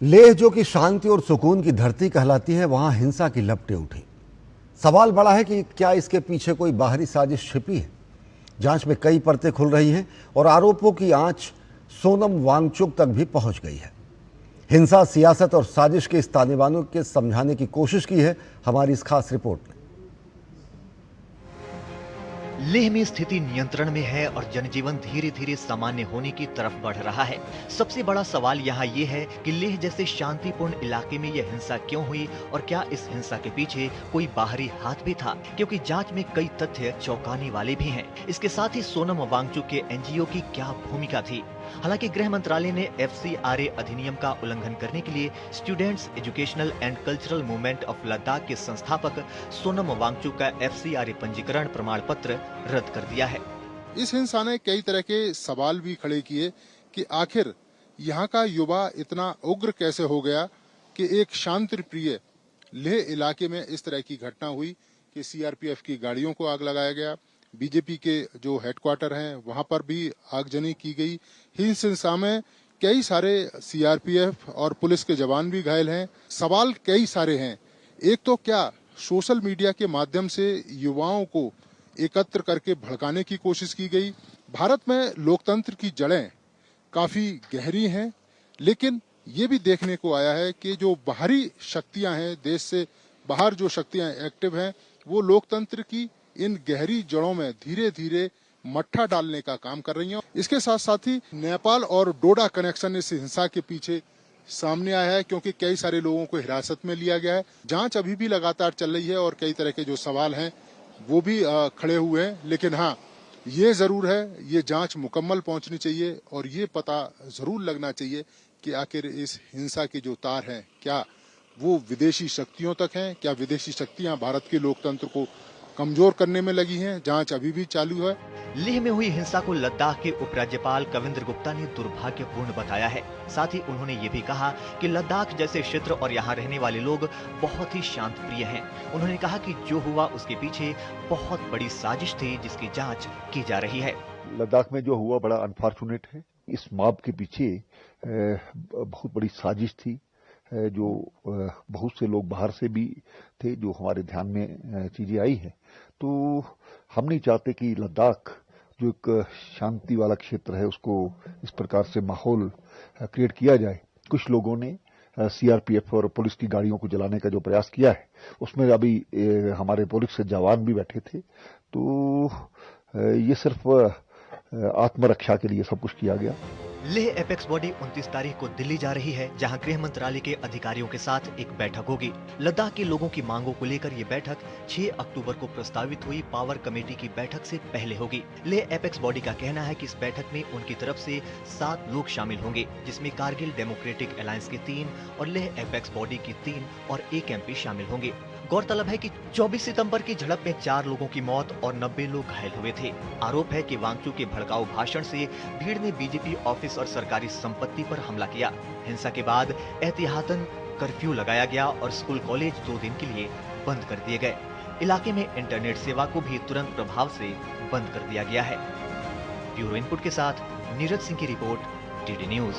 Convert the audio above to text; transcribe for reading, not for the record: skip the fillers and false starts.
लेह जो कि शांति और सुकून की धरती कहलाती है, वहां हिंसा की लपटें उठी। सवाल बड़ा है कि क्या इसके पीछे कोई बाहरी साजिश छिपी है। जांच में कई परतें खुल रही हैं और आरोपों की आंच सोनम वांगचुक तक भी पहुंच गई है। हिंसा, सियासत और साजिश के इस तालिबानों के समझाने की कोशिश की है हमारी इस खास रिपोर्ट ने। लेह में स्थिति नियंत्रण में है और जनजीवन धीरे धीरे सामान्य होने की तरफ बढ़ रहा है। सबसे बड़ा सवाल यहाँ ये है कि लेह जैसे शांतिपूर्ण इलाके में यह हिंसा क्यों हुई और क्या इस हिंसा के पीछे कोई बाहरी हाथ भी था, क्योंकि जांच में कई तथ्य चौंकाने वाले भी हैं। इसके साथ ही सोनम वांगचुक के एनजीओ की क्या भूमिका थी। हालांकि गृह मंत्रालय ने FCRA अधिनियम का उल्लंघन करने के लिए students educational and cultural movement of Ladakh के संस्थापक सोनम वांगचुक का FCRA पंजीकरण प्रमाण पत्र रद्द कर दिया है। इस हिंसा ने कई तरह के सवाल भी खड़े किए कि आखिर यहाँ का युवा इतना उग्र कैसे हो गया कि एक शांति प्रिय लेह इलाके में इस तरह की घटना हुई कि CRPF की गाड़ियों को आग लगाया गया। बीजेपी के जो हेडक्वार्टर हैं वहां पर भी आगजनी की गई। इस हिंसा में कई सारे CRPF और पुलिस के जवान भी घायल हैं। सवाल कई सारे हैं। एक तो क्या सोशल मीडिया के माध्यम से युवाओं को एकत्र करके भड़काने की कोशिश की गई। भारत में लोकतंत्र की जड़ें काफी गहरी हैं, लेकिन ये भी देखने को आया है कि जो बाहरी शक्तियां हैं, देश से बाहर जो शक्तियां एक्टिव हैं, वो लोकतंत्र की इन गहरी जड़ों में धीरे धीरे मट्ठा डालने का काम कर रही हैं। इसके साथ साथ ही नेपाल और डोडा कनेक्शन इस हिंसा के पीछे सामने आया है, क्योंकि कई सारे लोगों को हिरासत में लिया गया है। जांच अभी भी लगातार चल रही है और कई तरह के जो सवाल हैं वो भी खड़े हुए हैं। लेकिन हाँ, ये जरूर है, ये जांच मुकम्मल पहुंचनी चाहिए और ये पता जरूर लगना चाहिए कि आखिर इस हिंसा के जो तार हैं, क्या वो विदेशी शक्तियों तक हैं, क्या विदेशी शक्तियां भारत के लोकतंत्र को कमजोर करने में लगी हैं। जांच अभी भी चालू है। लेह में हुई हिंसा को लद्दाख के उपराज्यपाल कविंद्र गुप्ता ने दुर्भाग्यपूर्ण बताया है। साथ ही उन्होंने ये भी कहा कि लद्दाख जैसे क्षेत्र और यहाँ रहने वाले लोग बहुत ही शांत प्रिय हैं। उन्होंने कहा कि जो हुआ उसके पीछे बहुत बड़ी साजिश थी, जिसकी जांच की जा रही है। लद्दाख में जो हुआ बड़ा अनफॉर्चुनेट है। इस मॉब के पीछे बहुत बड़ी साजिश थी, जो बहुत से लोग बाहर से भी थे, जो हमारे ध्यान में चीजें आई है। तो हम नहीं चाहते कि लद्दाख जो एक शांति वाला क्षेत्र है उसको इस प्रकार से माहौल क्रिएट किया जाए। कुछ लोगों ने CRPF और पुलिस की गाड़ियों को जलाने का जो प्रयास किया है, उसमें अभी हमारे पुलिस के जवान भी बैठे थे। तो ये सिर्फ आत्मरक्षा के लिए सब कुछ किया गया। लेह एपेक्स बॉडी 29 तारीख को दिल्ली जा रही है, जहां गृह मंत्रालय के अधिकारियों के साथ एक बैठक होगी। लद्दाख के लोगों की मांगों को लेकर ये बैठक 6 अक्टूबर को प्रस्तावित हुई पावर कमेटी की बैठक से पहले होगी। लेह एपेक्स बॉडी का कहना है कि इस बैठक में उनकी तरफ से 7 लोग शामिल होंगे, जिसमें कारगिल डेमोक्रेटिक अलायंस के 3 और लेह एपेक्स बॉडी की 3 और 1 MP शामिल होंगे। गौरतलब है कि 24 सितंबर की झड़प में 4 लोगों की मौत और 90 लोग घायल हुए थे। आरोप है कि वांगचुक के भड़काऊ भाषण से भीड़ ने बीजेपी ऑफिस और सरकारी संपत्ति पर हमला किया। हिंसा के बाद एहतियातन कर्फ्यू लगाया गया और स्कूल कॉलेज 2 दिन के लिए बंद कर दिए गए। इलाके में इंटरनेट सेवा को भी तुरंत प्रभाव से बंद कर दिया गया है। ब्यूरो इनपुट के साथ नीरज सिंह की रिपोर्ट, DD न्यूज।